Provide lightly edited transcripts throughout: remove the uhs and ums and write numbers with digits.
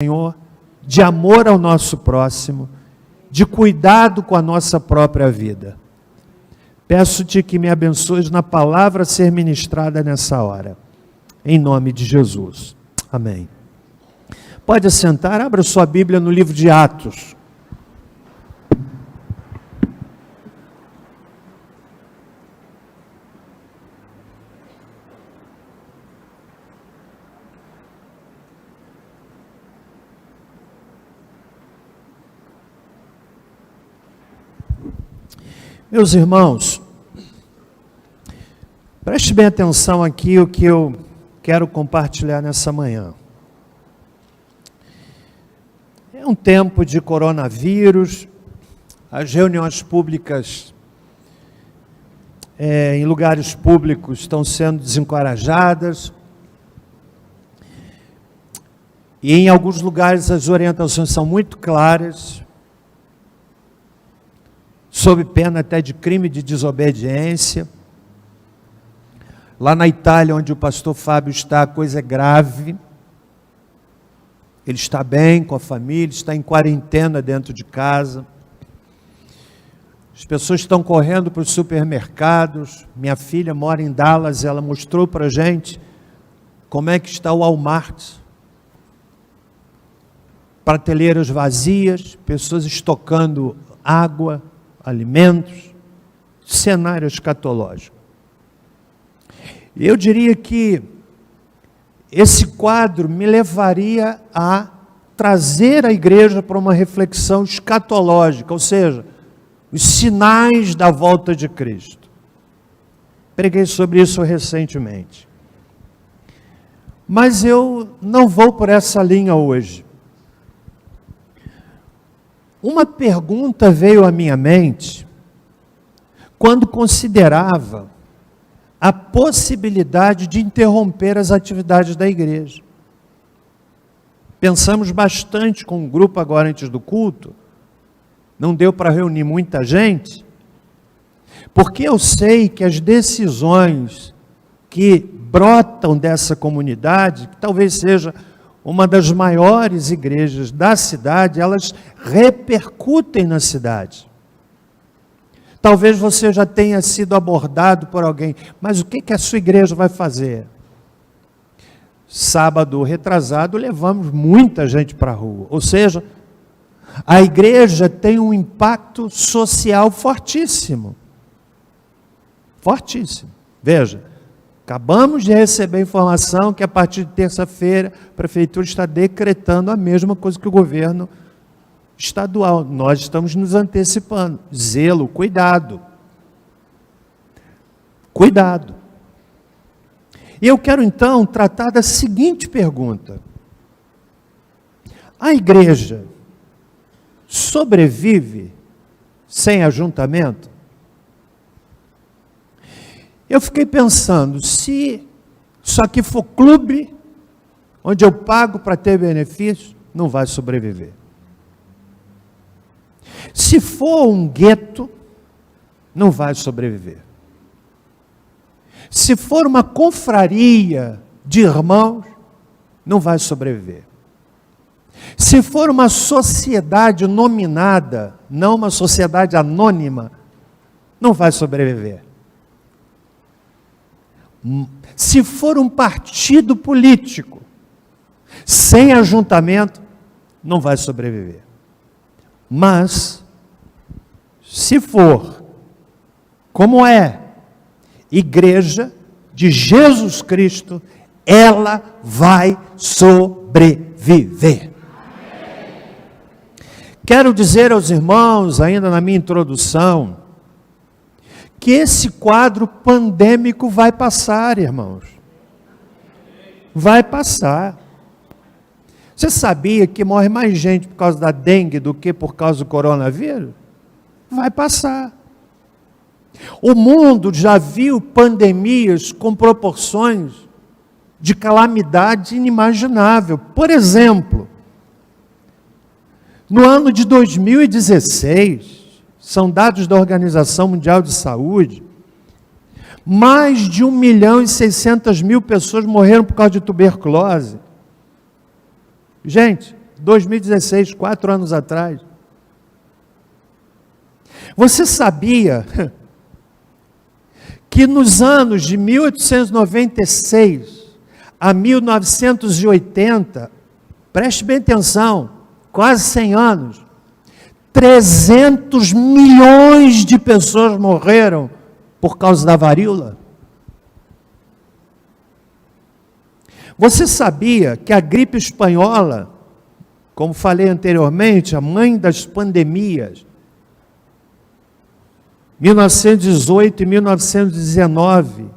Senhor, de amor ao nosso próximo, de cuidado com a nossa própria vida. Peço-te que me abençoes na palavra a ser ministrada nessa hora. Em nome de Jesus. Amém. Pode assentar, abra sua Bíblia no livro de Atos. Meus irmãos, preste bem atenção aqui o que eu quero compartilhar nessa manhã. É um tempo de coronavírus, as reuniões públicas em lugares públicos estão sendo desencorajadas, e em alguns lugares as orientações são muito claras, sob pena até de crime de desobediência. Lá na Itália, onde o pastor Fábio está, a coisa é grave. Ele está bem com a família, está em quarentena dentro de casa. As pessoas estão correndo para os supermercados. Minha filha mora em Dallas, ela mostrou para a gente como é que está o Walmart. Prateleiras vazias, pessoas estocando água, alimentos, cenário escatológico. Eu diria que esse quadro me levaria a trazer a igreja para uma reflexão escatológica, ou seja, os sinais da volta de Cristo. Preguei sobre isso recentemente. Mas eu não vou por essa linha hoje. Uma pergunta veio à minha mente quando considerava a possibilidade de interromper as atividades da igreja. Pensamos bastante com o grupo agora antes do culto, não deu para reunir muita gente, porque eu sei que as decisões que brotam dessa comunidade, que talvez seja uma das maiores igrejas da cidade, elas repercutem na cidade. Talvez você já tenha sido abordado por alguém, mas o que a sua igreja vai fazer? Sábado retrasado, levamos muita gente para a rua. Ou seja, a igreja tem um impacto social fortíssimo. Fortíssimo. Veja, acabamos de receber informação que a partir de terça-feira a prefeitura está decretando a mesma coisa que o governo estadual. Nós estamos nos antecipando. Zelo, cuidado. Cuidado. E eu quero então tratar da seguinte pergunta: a igreja sobrevive sem ajuntamento? Eu fiquei pensando, se isso aqui for clube, onde eu pago para ter benefício, não vai sobreviver. Se for um gueto, não vai sobreviver. Se for uma confraria de irmãos, não vai sobreviver. Se for uma sociedade nominada, não uma sociedade anônima, não vai sobreviver. Se for um partido político, sem ajuntamento, não vai sobreviver. Mas, se for, como é, igreja de Jesus Cristo, ela vai sobreviver. Quero dizer aos irmãos, ainda na minha introdução, que esse quadro pandêmico vai passar, irmãos. Vai passar. Você sabia que morre mais gente por causa da dengue do que por causa do coronavírus? Vai passar. O mundo já viu pandemias com proporções de calamidade inimaginável. Por exemplo, no ano de 2016, são dados da Organização Mundial de Saúde, mais de 1.600.000 pessoas morreram por causa de tuberculose. Gente, 2016, 4 anos atrás. Você sabia que nos anos de 1896 a 1980, preste bem atenção, quase 100 anos, 300 milhões de pessoas morreram por causa da varíola? Você sabia que a gripe espanhola, como falei anteriormente, a mãe das pandemias, 1918 e 1919,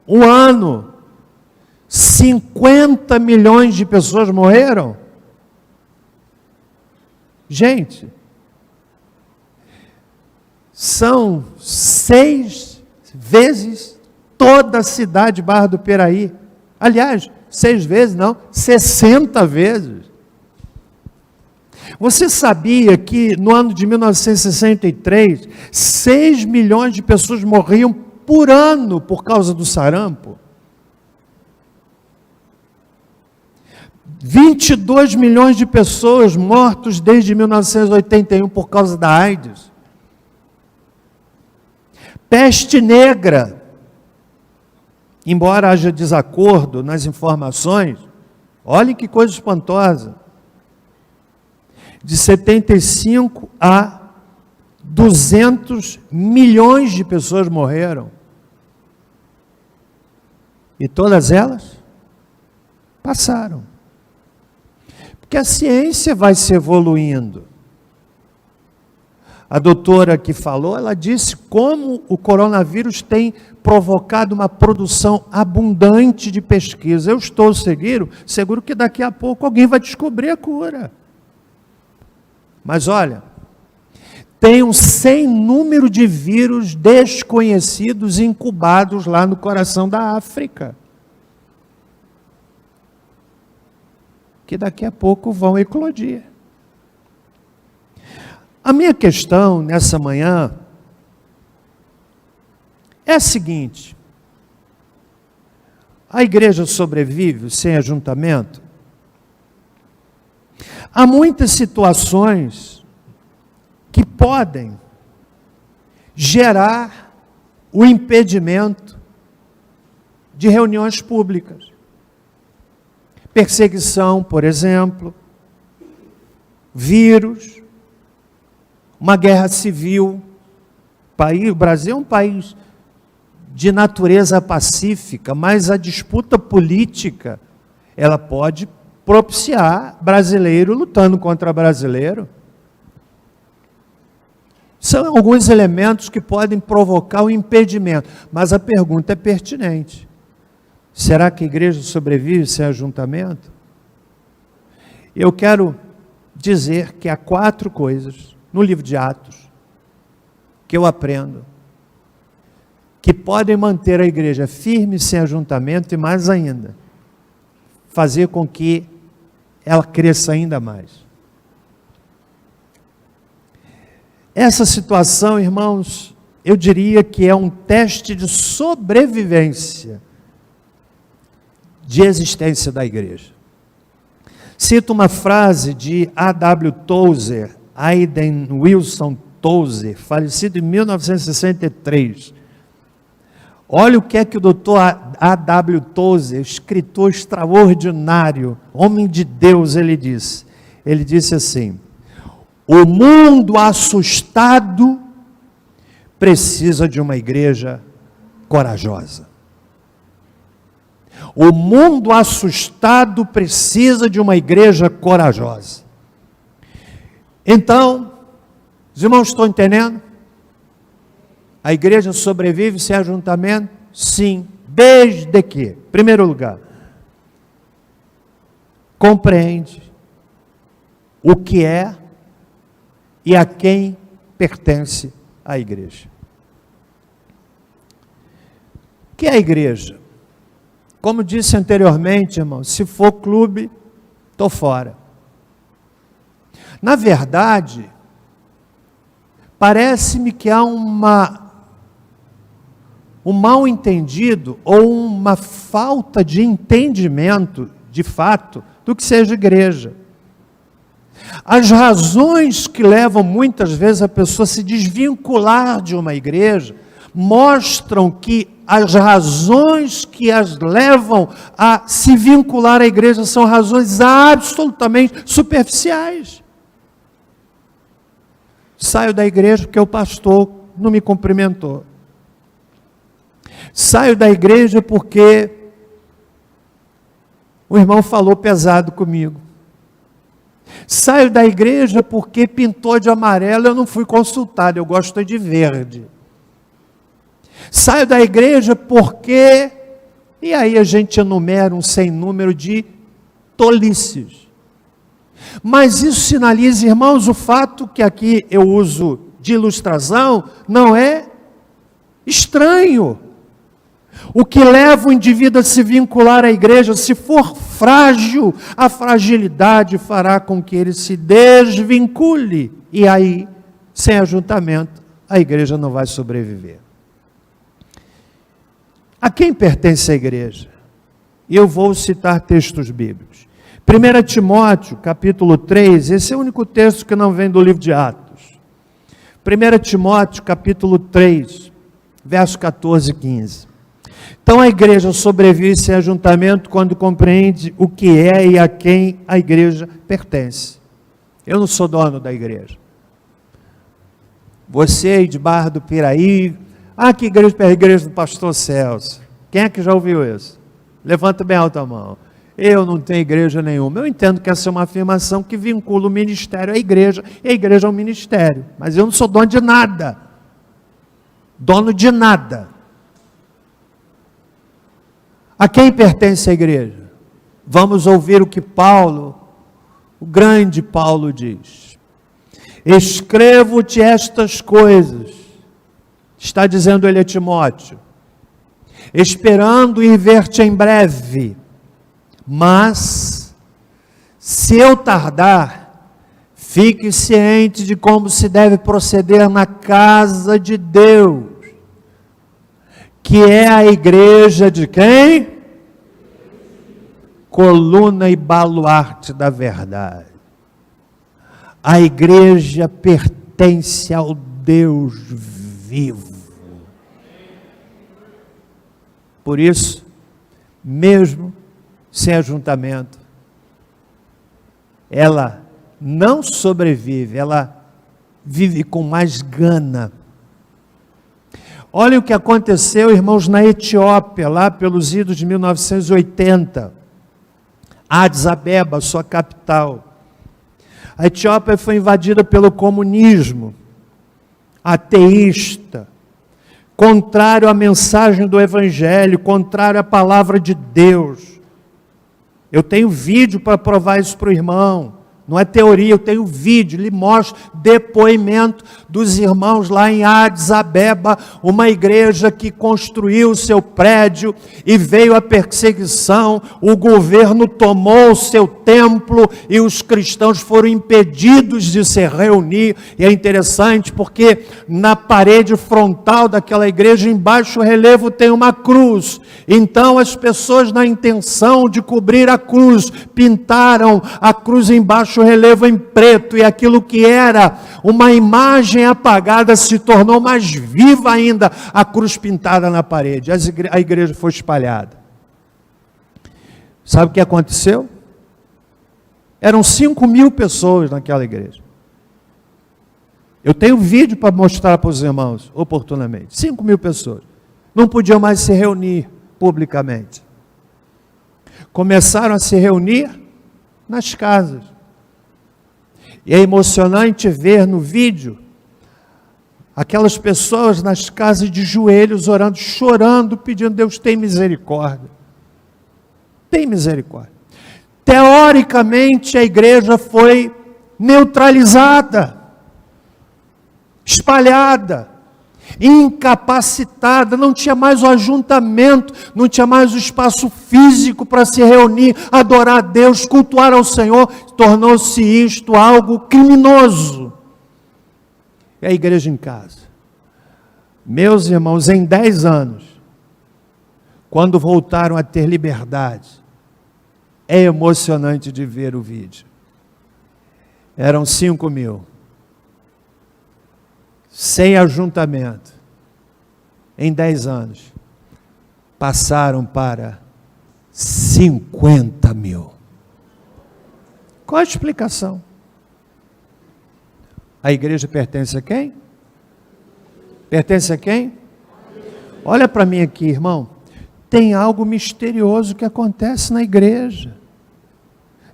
um ano, 50 milhões de pessoas morreram? Gente, são 6 vezes toda a cidade de Barra do Piraí. Aliás, 6 vezes não, 60 vezes. Você sabia que no ano de 1963, 6 milhões de pessoas morriam por ano por causa do sarampo? 22 milhões de pessoas mortas desde 1981 por causa da AIDS. Peste negra. Embora haja desacordo nas informações, olhem que coisa espantosa. De 75 a 200 milhões de pessoas morreram. E todas elas passaram. Porque a ciência vai se evoluindo. A doutora que falou, ela disse como o coronavírus tem provocado uma produção abundante de pesquisa. Eu estou seguro que daqui a pouco alguém vai descobrir a cura. Mas olha, tem um sem número de vírus desconhecidos incubados lá no coração da África, que daqui a pouco vão eclodir. A minha questão nessa manhã é a seguinte: a igreja sobrevive sem ajuntamento? Há muitas situações que podem gerar o impedimento de reuniões públicas. Perseguição, por exemplo, vírus, uma guerra civil. O Brasil é um país de natureza pacífica, mas a disputa política, ela pode propiciar brasileiro lutando contra brasileiro. São alguns elementos que podem provocar o impedimento, mas a pergunta é pertinente. Será que a igreja sobrevive sem ajuntamento? Eu quero dizer que há 4 coisas no livro de Atos que eu aprendo que podem manter a igreja firme sem ajuntamento e, mais ainda, fazer com que ela cresça ainda mais. Essa situação, irmãos, eu diria que é um teste de sobrevivência de existência da igreja. Cito uma frase de A.W. Tozer, Aiden Wilson Tozer, falecido em 1963. Olha o que é que o doutor A.W. Tozer, escritor extraordinário, homem de Deus, ele disse. Ele disse assim: o mundo assustado precisa de uma igreja corajosa. O mundo assustado precisa de uma igreja corajosa. Então, os irmãos estão entendendo? A igreja sobrevive sem ajuntamento? Sim, desde que, em primeiro lugar, compreende o que é e a quem pertence a igreja. O que é a igreja? Como disse anteriormente, irmão, se for clube, estou fora. Na verdade, parece-me que há um mal entendido ou uma falta de entendimento, de fato, do que seja igreja. As razões que levam muitas vezes a pessoa a se desvincular de uma igreja mostram que as razões que as levam a se vincular à igreja são razões absolutamente superficiais. Saio da igreja porque o pastor não me cumprimentou. Saio da igreja porque o irmão falou pesado comigo. Saio da igreja porque pintou de amarelo, eu não fui consultado, eu gosto de verde. Saio da igreja porque... E aí a gente enumera um sem número de tolices. Mas isso sinaliza, irmãos, o fato que aqui eu uso de ilustração não é estranho. O que leva o indivíduo a se vincular à igreja, se for frágil, a fragilidade fará com que ele se desvincule. E aí, sem ajuntamento, a igreja não vai sobreviver. A quem pertence a igreja? Eu vou citar textos bíblicos. 1 Timóteo, capítulo 3, esse é o único texto que não vem do livro de Atos. 1 Timóteo, capítulo 3, verso 14 e 15. Então a igreja sobrevive sem ajuntamento quando compreende o que é e a quem a igreja pertence. Eu não sou dono da igreja. Você aí de Barra do Piraí, que igreja é a igreja do pastor Celso? Quem é que já ouviu isso? Levanta bem alta a mão. Eu não tenho igreja nenhuma. Eu entendo que essa é uma afirmação que vincula o ministério à igreja, e a igreja ao ministério. Mas eu não sou dono de nada. Dono de nada. A quem pertence a igreja? Vamos ouvir o que Paulo, o grande Paulo diz. Escrevo-te estas coisas, está dizendo ele a Timóteo, esperando ir ver-te em breve, mas, se eu tardar, fique ciente de como se deve proceder na casa de Deus, que é a igreja de quem? Coluna e baluarte da verdade. A igreja pertence ao Deus vivo. Por isso, mesmo sem ajuntamento, ela não sobrevive, ela vive com mais gana. Olha o que aconteceu, irmãos, na Etiópia, lá pelos idos de 1980. Addis Abeba, sua capital. A Etiópia foi invadida pelo comunismo, ateísta, contrário à mensagem do Evangelho, contrário à palavra de Deus. Eu tenho vídeo para provar isso para o irmão. Não é teoria, eu tenho vídeo, lhe mostro depoimento dos irmãos lá em Addis Abeba, uma igreja que construiu o seu prédio e veio a perseguição, o governo tomou o seu templo e os cristãos foram impedidos de se reunir. E é interessante porque na parede frontal daquela igreja, em baixo relevo, tem uma cruz. Então as pessoas, na intenção de cobrir a cruz, pintaram a cruz embaixo relevo em preto, e aquilo que era uma imagem apagada se tornou mais viva ainda, a cruz pintada na parede. A igreja foi espalhada. Sabe o que aconteceu? Eram 5.000 pessoas naquela igreja. Eu tenho vídeo para mostrar para os irmãos, oportunamente. 5.000 pessoas. Não podiam mais se reunir publicamente. Começaram a se reunir nas casas. E é emocionante ver no vídeo aquelas pessoas nas casas de joelhos, orando, chorando, pedindo: Deus, tem misericórdia. Tem misericórdia. Teoricamente, a igreja foi neutralizada, espalhada, incapacitada, não tinha mais o ajuntamento, não tinha mais o espaço físico para se reunir, adorar a Deus, cultuar ao Senhor. Tornou-se isto algo criminoso. E a igreja em casa. Meus irmãos, em 10 anos, quando voltaram a ter liberdade, é emocionante de ver o vídeo. eram 5.000. Sem ajuntamento, em 10 anos, passaram para 50.000. Qual a explicação? A igreja pertence a quem? Pertence a quem? Olha para mim aqui, irmão. Tem algo misterioso que acontece na igreja.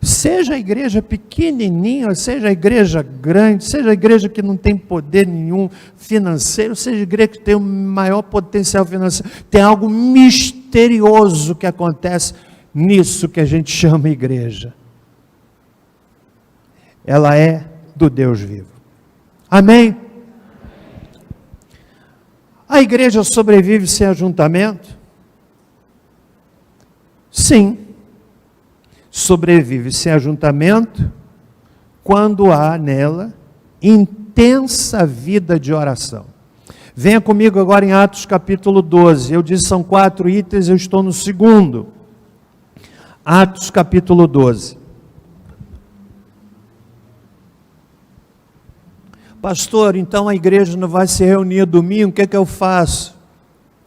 Seja a igreja pequenininha, seja a igreja grande, seja a igreja que não tem poder nenhum financeiro, seja a igreja que tem o maior potencial financeiro, tem algo misterioso que acontece nisso que a gente chama igreja. Ela é do Deus vivo. Amém? A igreja sobrevive sem ajuntamento? Sim. Sobrevive sem ajuntamento quando há nela intensa vida de oração. Venha comigo agora em Atos capítulo 12. Eu disse são 4 itens, eu estou no 2º. Atos capítulo 12. Pastor, então a igreja não vai se reunir domingo, o que é que eu faço?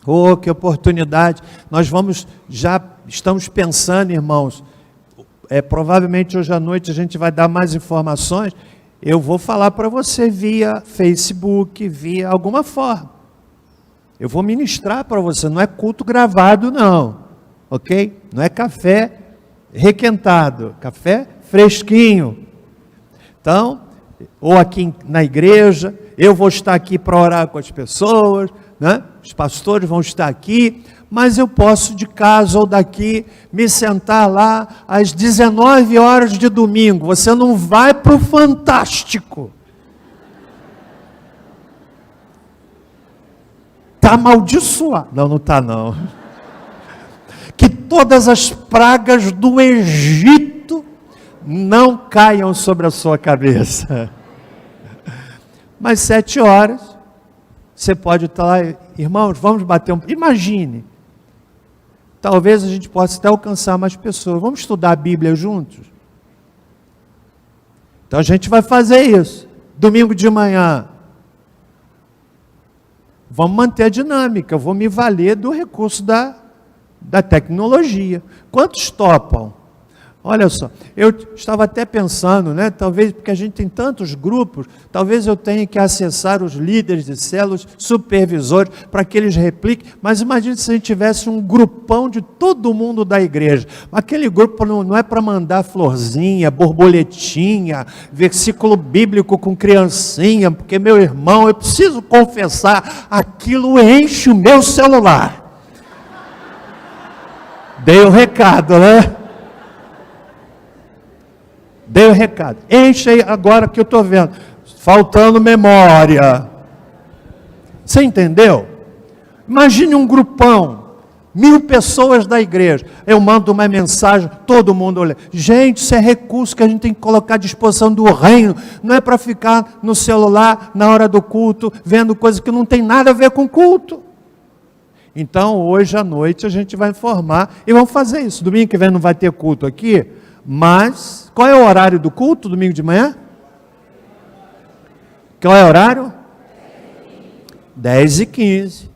Oh, que oportunidade. Nós já estamos pensando, irmãos, provavelmente hoje à noite a gente vai dar mais informações, eu vou falar para você via Facebook, via alguma forma. Eu vou ministrar para você, não é culto gravado não, ok? Não é café requentado, café fresquinho. Então, ou aqui na igreja, eu vou estar aqui para orar com as pessoas, né? Os pastores vão estar aqui, mas eu posso de casa ou daqui me sentar lá às 19 horas de domingo. Você não vai para o Fantástico. Está amaldiçoado. Não está não. Que todas as pragas do Egito não caiam sobre a sua cabeça. Mas 7 horas, você pode estar lá, irmãos, vamos bater imagine, talvez a gente possa até alcançar mais pessoas, vamos estudar a Bíblia juntos? Então a gente vai fazer isso, domingo de manhã, vamos manter a dinâmica, eu vou me valer do recurso da tecnologia. Quantos topam? Olha só, eu estava até pensando, né, talvez, porque a gente tem tantos grupos, talvez eu tenha que acessar os líderes de células, supervisores, para que eles repliquem, mas imagine se a gente tivesse um grupão de todo mundo da igreja. Aquele grupo não é para mandar florzinha, borboletinha, versículo bíblico com criancinha, porque meu irmão, eu preciso confessar, aquilo enche o meu celular. Dei o recado, né? Dei o recado. Enche aí agora que eu estou vendo. Faltando memória. Você entendeu? Imagine um grupão. 1000 pessoas da igreja. Eu mando uma mensagem, todo mundo olha. Gente, isso é recurso que a gente tem que colocar à disposição do reino. Não é para ficar no celular na hora do culto, vendo coisas que não tem nada a ver com culto. Então, hoje à noite a gente vai informar e vamos fazer isso. Domingo que vem não vai ter culto aqui, mas qual é o horário do culto, domingo de manhã? Qual é o horário? 10h15.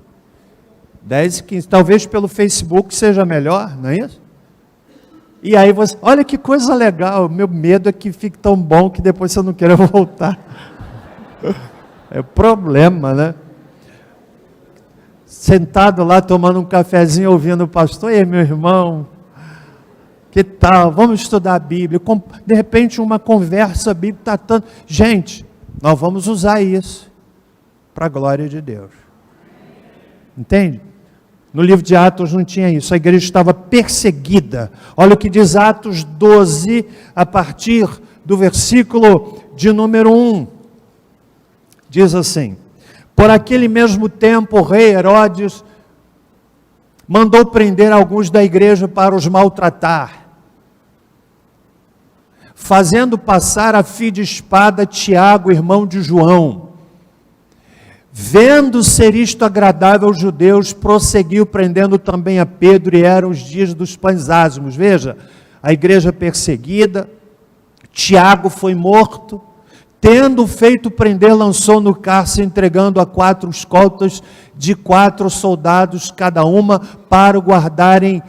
10h15. Talvez pelo Facebook seja melhor, não é isso? E aí você, olha que coisa legal, meu medo é que fique tão bom que depois você não queira voltar. É o problema, né? Sentado lá tomando um cafezinho, ouvindo o pastor, ei meu irmão, que tal? Vamos estudar a Bíblia. De repente uma conversa bíblica está tanto... Gente, nós vamos usar isso para a glória de Deus. Entende? No livro de Atos não tinha isso, a igreja estava perseguida. Olha o que diz Atos 12, a partir do versículo de número 1. Diz assim: por aquele mesmo tempo, o rei Herodes mandou prender alguns da igreja para os maltratar, fazendo passar a fio de espada Tiago, irmão de João. Vendo ser isto agradável aos judeus, prosseguiu prendendo também a Pedro, e eram os dias dos pães ázimos. Veja, a igreja perseguida, Tiago foi morto, tendo feito prender, lançou no cárcere, entregando a 4 escoltas de 4 soldados cada uma, para o guardarem,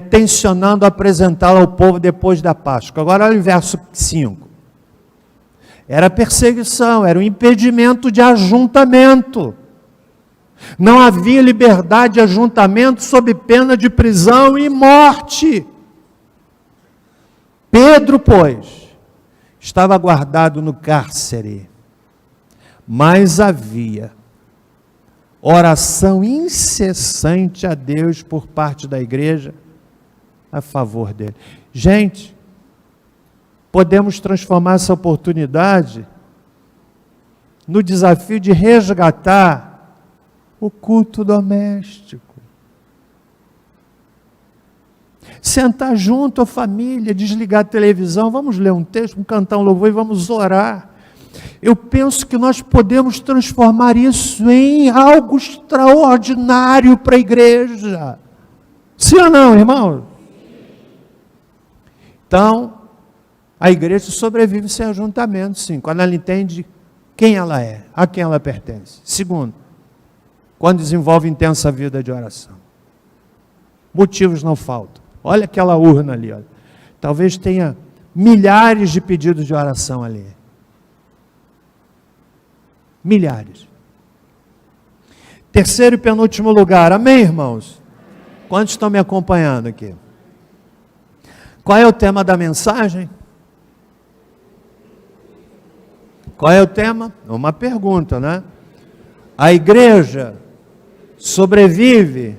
tensionando apresentá-lo ao povo depois da Páscoa. Agora olha o verso 5. Era perseguição, era um impedimento de ajuntamento. Não havia liberdade de ajuntamento sob pena de prisão e morte. Pedro, pois, estava guardado no cárcere, mas havia oração incessante a Deus por parte da igreja a favor dele. Gente, podemos transformar essa oportunidade no desafio de resgatar o culto doméstico. Sentar junto a família, desligar a televisão, vamos ler um texto, vamos cantar um louvor e vamos orar. Eu penso que nós podemos transformar isso em algo extraordinário para a igreja. Sim ou não, irmão? Então, a igreja sobrevive sem ajuntamento, sim, quando ela entende quem ela é, a quem ela pertence. Segundo, quando desenvolve intensa vida de oração. Motivos não faltam. Olha aquela urna ali, olha. Talvez tenha milhares de pedidos de oração ali. Milhares. Terceiro e penúltimo lugar, amém, irmãos? Quantos estão me acompanhando aqui? Qual é o tema da mensagem? Qual é o tema? Uma pergunta, né? A igreja sobrevive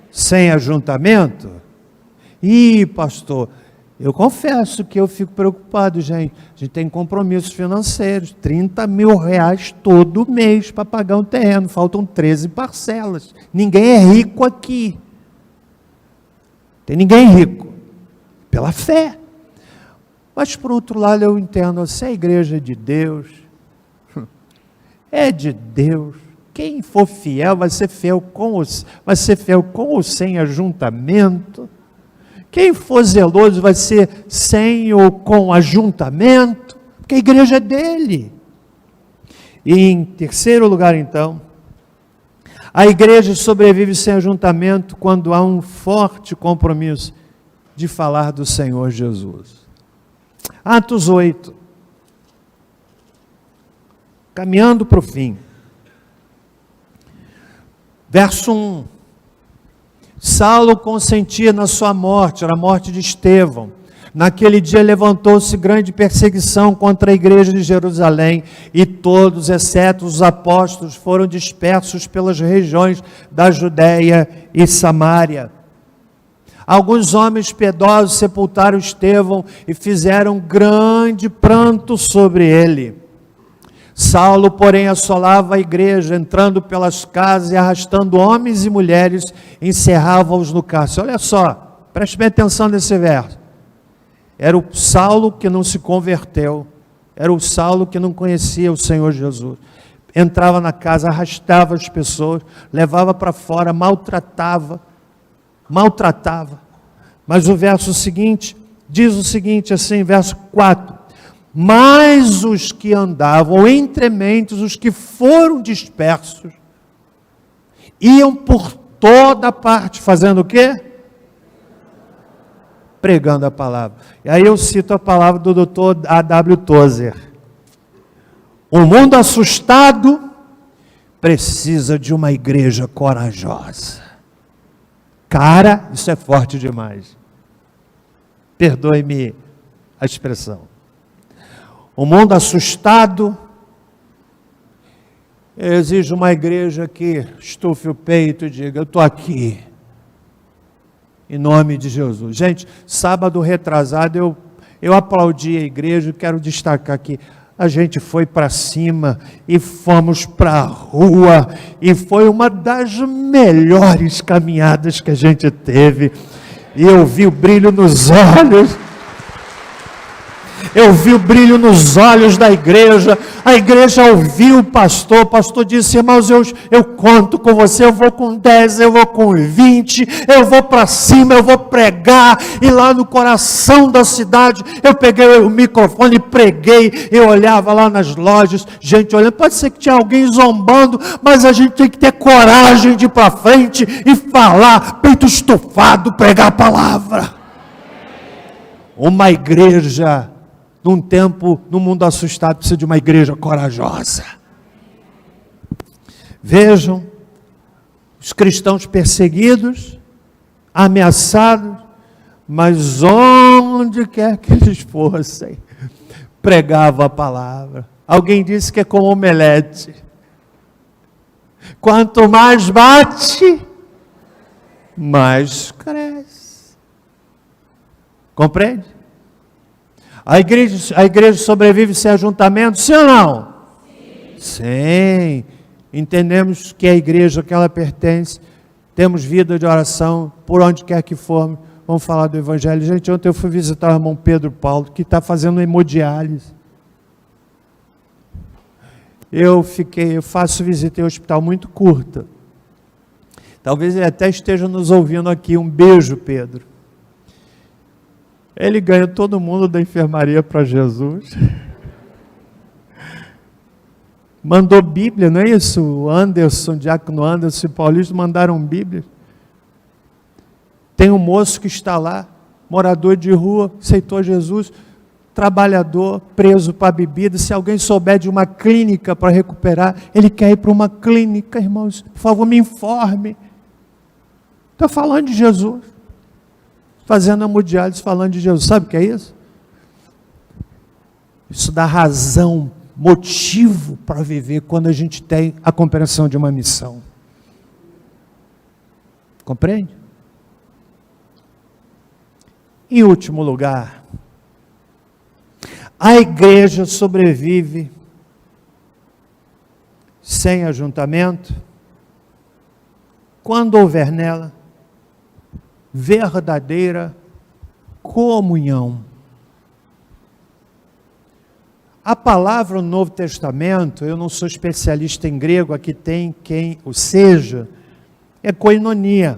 sem ajuntamento? Ih, pastor, eu confesso que eu fico preocupado, gente. A gente tem compromissos financeiros, 30 mil reais todo mês para pagar um terreno, faltam 13 parcelas. Ninguém é rico aqui. Tem ninguém rico, pela fé. Mas por outro lado eu entendo, se a igreja é de Deus, é de Deus. Quem for fiel vai ser fiel com ou sem ajuntamento. Quem for zeloso vai ser sem ou com ajuntamento, porque a igreja é dele. E em terceiro lugar, então, a igreja sobrevive sem ajuntamento quando há um forte compromisso de falar do Senhor Jesus. Atos 8. Caminhando para o fim. Verso 1. Saulo consentia na sua morte, era a morte de Estevão. Naquele dia levantou-se grande perseguição contra a igreja de Jerusalém, e todos, exceto os apóstolos, foram dispersos pelas regiões da Judéia e Samária. Alguns homens piedosos sepultaram Estevão e fizeram grande pranto sobre ele. Saulo, porém, assolava a igreja, entrando pelas casas e arrastando homens e mulheres, encerrava-os no cárcere. Olha só, preste bem atenção nesse verso. Era o Saulo que não se converteu, era o Saulo que não conhecia o Senhor Jesus. Entrava na casa, arrastava as pessoas, levava para fora, maltratava. Mas o verso seguinte, diz o seguinte assim, verso 4. Mas os que andavam entre mentes, os que foram dispersos, iam por toda parte, fazendo o quê? Pregando a palavra. E aí eu cito a palavra do Dr. A.W. Tozer. O mundo assustado precisa de uma igreja corajosa. Cara, isso é forte demais. Perdoe-me a expressão. O mundo assustado exige uma igreja que estufe o peito e diga, eu estou aqui, em nome de Jesus. Gente, sábado retrasado eu aplaudi a igreja, quero destacar aqui, a gente foi para cima e fomos para a rua, e foi uma das melhores caminhadas que a gente teve, e eu vi o brilho nos olhos. eu vi o brilho nos olhos da igreja, a igreja ouviu o pastor disse, irmãos, eu conto com você, eu vou com 10, eu vou com 20, eu vou para cima, eu vou pregar, e lá no coração da cidade, eu peguei o microfone e preguei, eu olhava lá nas lojas, gente olhando, pode ser que tinha alguém zombando, mas a gente tem que ter coragem de ir para frente e falar, peito estufado, pregar a palavra. Uma igreja, num tempo, num mundo assustado, precisa de uma igreja corajosa. Vejam, os cristãos perseguidos, ameaçados, mas onde quer que eles fossem, pregavam a palavra. Alguém disse que é como omelete. Quanto mais bate, mais cresce. Compreende? A igreja sobrevive sem ajuntamento, sim ou não? Sim. Entendemos que a igreja que ela pertence, temos vida de oração, por onde quer que formos, vamos falar do evangelho. Gente, ontem eu fui visitar o irmão Pedro Paulo, que está fazendo hemodiálise. Eu faço visita em hospital muito curta. Talvez ele até esteja nos ouvindo aqui. Um beijo, Pedro. Ele ganha todo mundo da enfermaria para Jesus. Mandou Bíblia, não é isso? O Anderson, o diácono Anderson e o Paulista mandaram Bíblia. Tem um moço que está lá, morador de rua, aceitou Jesus, trabalhador, preso para bebida. Se alguém souber de uma clínica para recuperar, ele quer ir para uma clínica, irmãos, por favor, me informe. Está falando de Jesus. Fazendo hemodiálise, falando de Jesus. Sabe o que é isso? Isso dá razão, motivo para viver quando a gente tem a compreensão de uma missão. Compreende? Em último lugar, a igreja sobrevive sem ajuntamento quando houver nela verdadeira comunhão. A palavra no Novo Testamento, eu não sou especialista em grego, aqui tem quem o seja, é koinonia,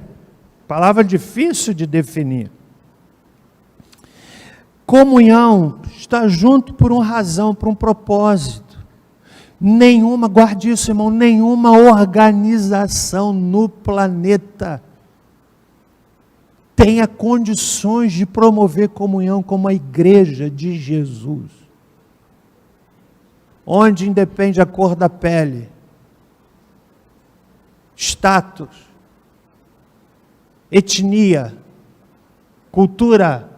palavra difícil de definir. Comunhão está junto por uma razão, por um propósito. Nenhuma, guarde isso, irmão, nenhuma organização no planeta tenha condições de promover comunhão como a igreja de Jesus, onde independe a cor da pele, status, etnia, cultura,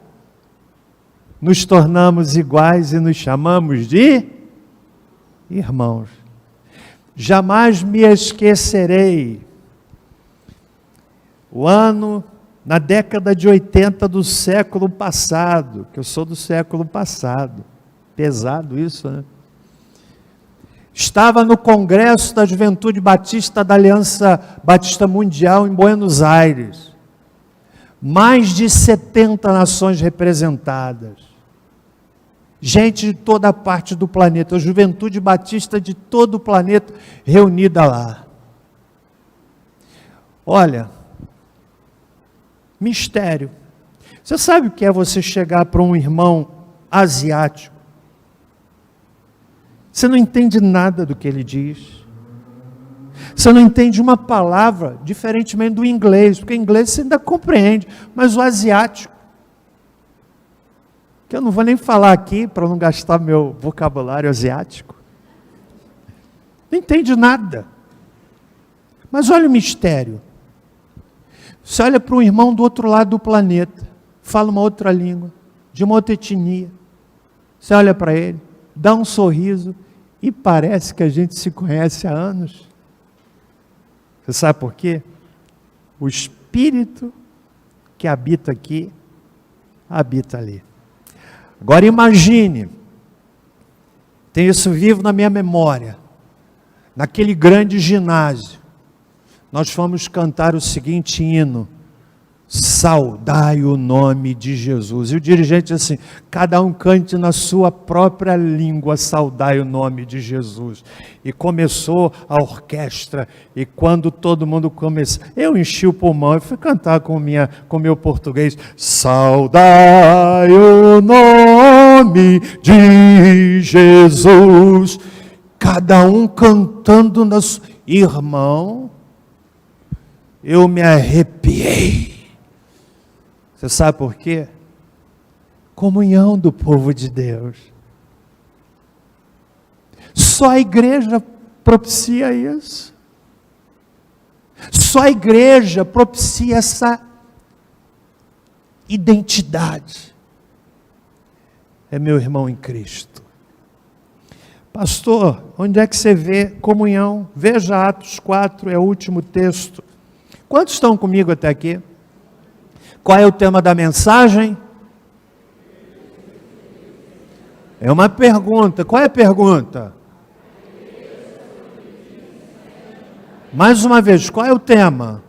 nos tornamos iguais e nos chamamos de irmãos. Jamais me esquecerei, na década de 80 do século passado, que eu sou do século passado, pesado isso, né? Estava no Congresso da Juventude Batista da Aliança Batista Mundial em Buenos Aires. Mais de 70 nações representadas. Gente de toda parte do planeta, a Juventude Batista de todo o planeta reunida lá. Olha, mistério. Você sabe o que é você chegar para um irmão asiático? Você não entende nada do que ele diz. Você não entende uma palavra, diferentemente do inglês, porque o inglês você ainda compreende, mas o asiático, que eu não vou nem falar aqui para não gastar meu vocabulário asiático, não entende nada. Mas olha o mistério. Você olha para um irmão do outro lado do planeta, fala uma outra língua, de uma outra etnia, você olha para ele, dá um sorriso e parece que a gente se conhece há anos. Você sabe por quê? O Espírito que habita aqui, habita ali. Agora imagine, tem isso vivo na minha memória, naquele grande ginásio, nós fomos cantar o seguinte hino: saudai o nome de Jesus. E o dirigente assim, cada um cante na sua própria língua, saudai o nome de Jesus. E começou a orquestra, e quando todo mundo começou, eu enchi o pulmão e fui cantar com meu português, saudai o nome de Jesus. Cada um cantando na sua... Irmão, eu me arrepiei. Você sabe por quê? Comunhão do povo de Deus. Só a igreja propicia isso. Só a igreja propicia essa identidade. É meu irmão em Cristo. Pastor, onde é que você vê comunhão? Veja Atos 4, é o último texto. Quantos estão comigo até aqui? Qual é o tema da mensagem? É uma pergunta. Qual é a pergunta? Mais uma vez, qual é o tema?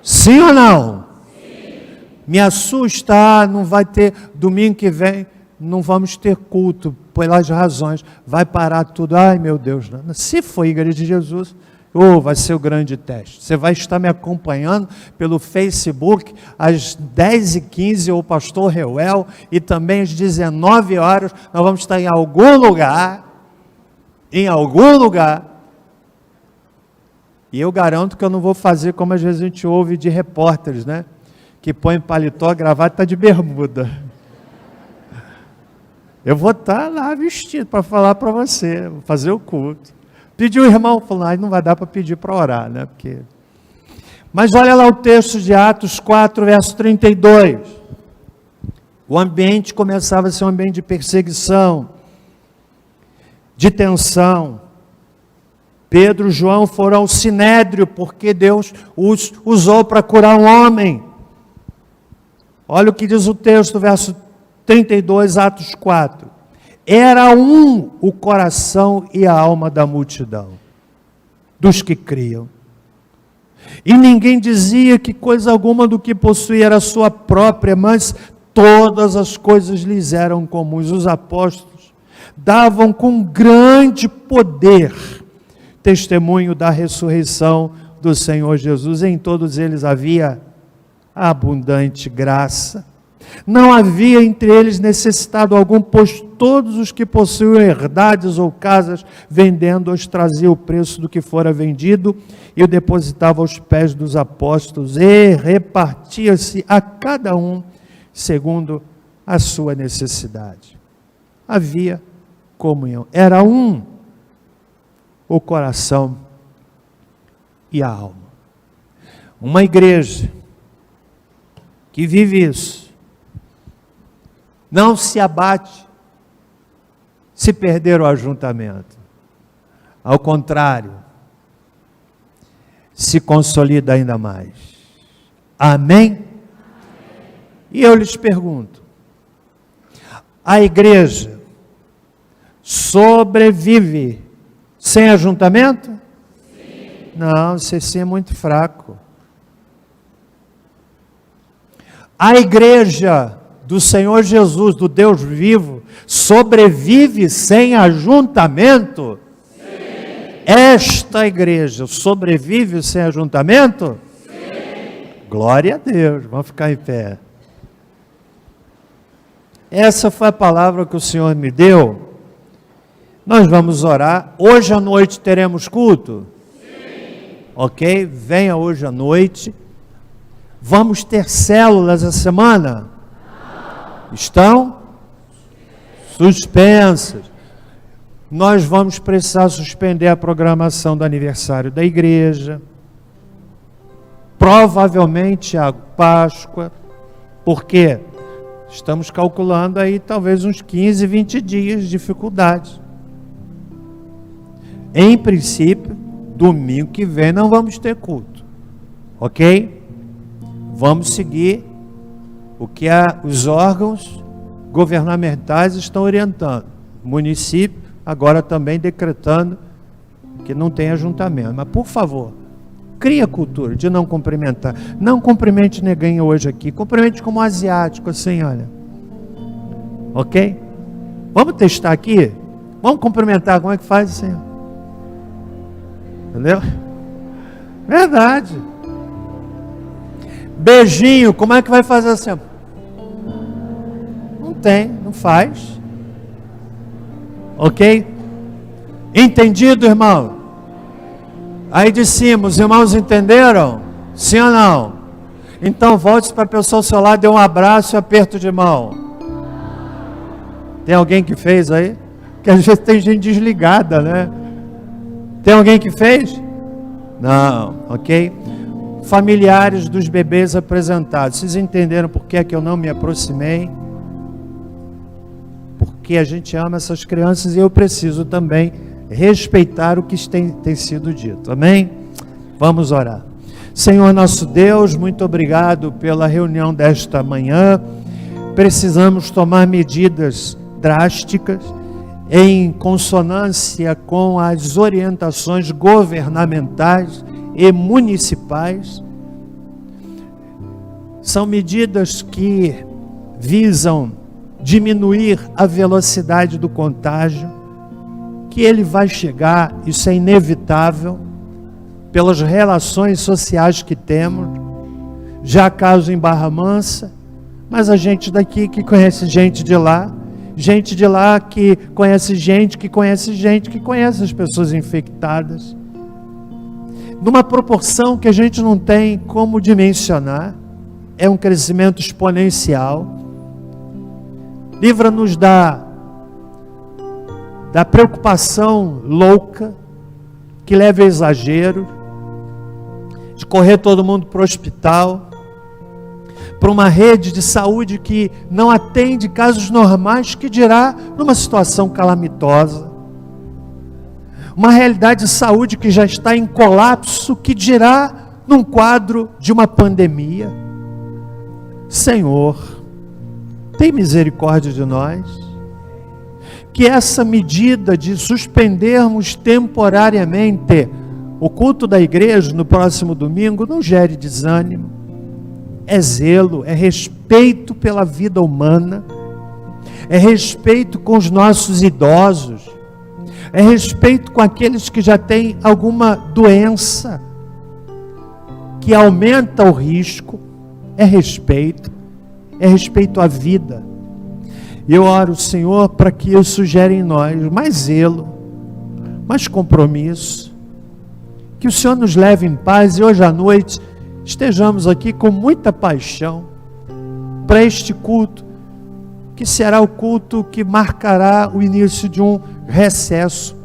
Sim ou não? Sim. Me assusta, não vai ter, domingo que vem, não vamos ter culto, pelas razões, vai parar tudo. Ai meu Deus, não. Se for Igreja de Jesus, vai ser o grande teste. Você vai estar me acompanhando pelo Facebook, às 10h15, o pastor Reuel, e também às 19 horas, nós vamos estar em algum lugar, e eu garanto que eu não vou fazer como às vezes a gente ouve de repórteres, né? Que põe paletó, gravata e está de bermuda. Eu vou estar lá vestido para falar para você, vou fazer o culto. Pediu o irmão, falou, não vai dar para pedir para orar, né? Porque... Mas olha lá o texto de Atos 4, verso 32. O ambiente começava a ser um ambiente de perseguição, de tensão. Pedro e João foram ao Sinédrio, porque Deus os usou para curar um homem. Olha o que diz o texto, verso 32, Atos 4. Era um o coração e a alma da multidão, dos que criam. E ninguém dizia que coisa alguma do que possuía era sua própria, mas todas as coisas lhes eram comuns. Os apóstolos davam com grande poder testemunho da ressurreição do Senhor Jesus. Em todos eles havia abundante graça. Não havia entre eles necessitado algum, pois todos os que possuíam herdades ou casas, vendendo-os, traziam o preço do que fora vendido e o depositavam aos pés dos apóstolos, e repartia-se a cada um segundo a sua necessidade. Havia comunhão. Era um o coração e a alma. Uma igreja que vive isso não se abate se perder o ajuntamento. Ao contrário, se consolida ainda mais. Amém? E eu lhes pergunto, a igreja sobrevive sem ajuntamento? Sim. Não, esse é muito fraco. A igreja do Senhor Jesus, do Deus vivo, sobrevive sem ajuntamento? Sim. Esta igreja sobrevive sem ajuntamento? Sim. Glória a Deus, vamos ficar em pé. Essa foi a palavra que o Senhor me deu. Nós vamos orar. Hoje à noite teremos culto? Sim. Ok? Venha hoje à noite. Vamos ter células essa semana? Não. Estão? Suspensas. Nós vamos precisar suspender a programação do aniversário da igreja. Provavelmente a Páscoa. Por quê? Estamos calculando aí talvez uns 15, 20 dias de dificuldade. Em princípio, domingo que vem não vamos ter culto. Ok? Vamos seguir o que os órgãos governamentais estão orientando. O município agora também decretando que não tem ajuntamento. Mas, por favor, Cria a cultura de não cumprimentar. Não cumprimente ninguém hoje aqui. Cumprimente como um asiático, assim, olha. Ok? Vamos testar aqui? Vamos cumprimentar. Como é que faz assim? Entendeu? Verdade. Beijinho. Como é que vai fazer assim? Não tem, não faz. Ok? Entendido, irmão? Aí de cima, os irmãos entenderam? Sim ou não? Então volte para a pessoa ao seu lado, dê um abraço e aperto de mão. Tem alguém que fez aí? Porque às vezes tem gente desligada, né? Tem alguém que fez? Não, ok? Familiares dos bebês apresentados. Vocês entenderam por que é que eu não me aproximei? Porque a gente ama essas crianças e eu preciso também respeitar o que tem sido dito, amém? Vamos orar. Senhor nosso Deus, muito obrigado pela reunião desta manhã. Precisamos tomar medidas drásticas em consonância com as orientações governamentais e municipais. São medidas que visam diminuir a velocidade do contágio, que ele vai chegar, isso é inevitável, pelas relações sociais que temos. Já há caso em Barra Mansa, mas a gente daqui que conhece gente de lá que conhece gente, que conhece gente, que conhece as pessoas infectadas, numa proporção que a gente não tem como dimensionar. É um crescimento exponencial. Livra-nos da preocupação louca, que leva a exagero, de correr todo mundo para o hospital, para uma rede de saúde que não atende casos normais, que dirá numa situação calamitosa, uma realidade de saúde que já está em colapso, que dirá num quadro de uma pandemia. Senhor, tem misericórdia de nós, que essa medida de suspendermos temporariamente o culto da igreja no próximo domingo não gere desânimo. É zelo, é respeito pela vida humana, é respeito com os nossos idosos, é respeito com aqueles que já têm alguma doença que aumenta o risco. É respeito à vida. Eu oro, Senhor, para que isso gere em nós mais zelo, mais compromisso, que o Senhor nos leve em paz e hoje à noite estejamos aqui com muita paixão para este culto, que será o culto que marcará o início de um recesso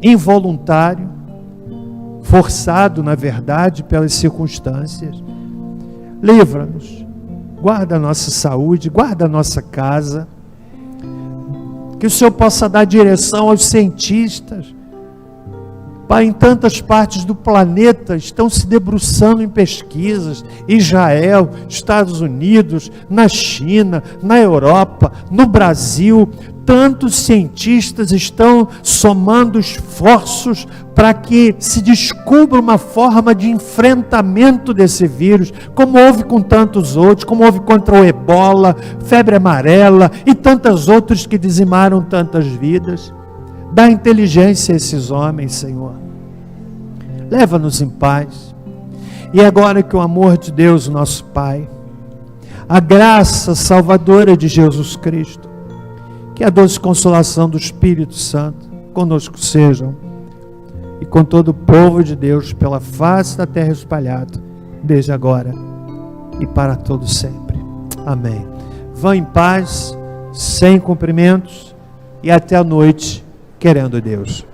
involuntário, forçado, na verdade, pelas circunstâncias. Livra-nos, guarda a nossa saúde, guarda a nossa casa, que o Senhor possa dar direção aos cientistas. Pai, em tantas partes do planeta estão se debruçando em pesquisas, Israel, Estados Unidos, na China, na Europa, no Brasil, tantos cientistas estão somando esforços para que se descubra uma forma de enfrentamento desse vírus, como houve com tantos outros, como houve contra o Ebola, febre amarela e tantas outras que dizimaram tantas vidas. Dá inteligência a esses homens, Senhor. Leva-nos em paz. E agora que o amor de Deus, nosso Pai, a graça salvadora de Jesus Cristo, que a doce consolação do Espírito Santo conosco sejam, e com todo o povo de Deus pela face da terra espalhado, desde agora e para todo sempre. Amém. Vão em paz, sem cumprimentos, e até a noite, querendo Deus.